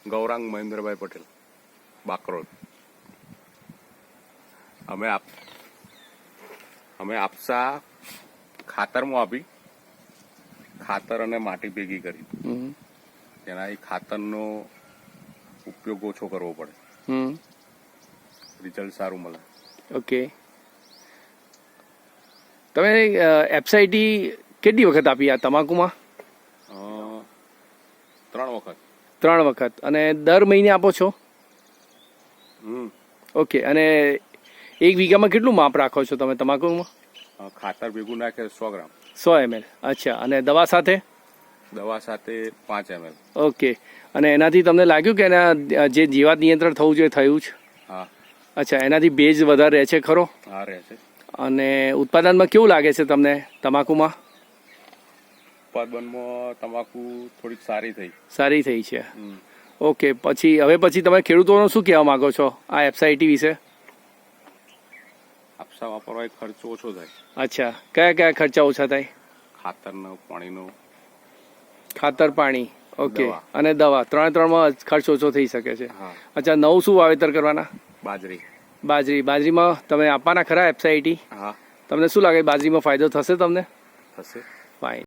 ગૌરાંગ મહેન્દ્રભાઈ પટેલ, બાકરોલ. અમે આપસા ખાતરમાં આપી, ખાતર અને માટી ભેગી કરી, તેનાથી ખાતરનો ઉપયોગ ઓછો કરવો પડે, રિઝલ્ટ સારું મળે. ઓકે, તમે એપ્સાઇટી કેટલી વખત આપી આ તમાકુમાં? 3 વખત. 3 વખત. અને દર મહિને આપો છો? ઓકે, અને 1 વીઘામાં કેટલું માપ રાખો છો તમે તમાકુમાં? ખાતર ભેગું નાખે 100 ગ્રામ. 100 ml. અચ્છા, અને દવા સાથે? દવા સાથે 5 ml. ઓકે, અને એનાથી તમને લાગ્યું કે એના જે જીવાત નિયંત્રણ થવું જોઈએ થયું છે? હા. અચ્છા, એનાથી ભેજ વધારે રહે છે ખરો? હા, રહે છે. અને ઉત્પાદનમાં કેવું લાગે છે તમને તમાકુમાં? ઉત્પાદનમાં તમાકુ થોડીક સારી થઈ છે. ઓકે, હવે પછી તમે ખેડૂતોને શું કહેવા માંગો છો આ એપ્સાઇટી વિશે? આપસા વાપરવા ખર્ચો ઓછો થાય. અચ્છા, કયા ખર્ચા ઓછા થાય? ખાતરનો, પાણીનો. ખાતર, પાણી, ઓકે, અને દવા, ત્રણમાં ખર્ચ ઓછો થઈ શકે છે. અચ્છા, નવું શું વાવેતર કરવાના? બાજરીમાં તમે આપવાના ખરા એપ્સાઇટી? હા. તમને શું લાગે બાજરીમાં ફાયદો થશે તમને? થશે. ફાઇન.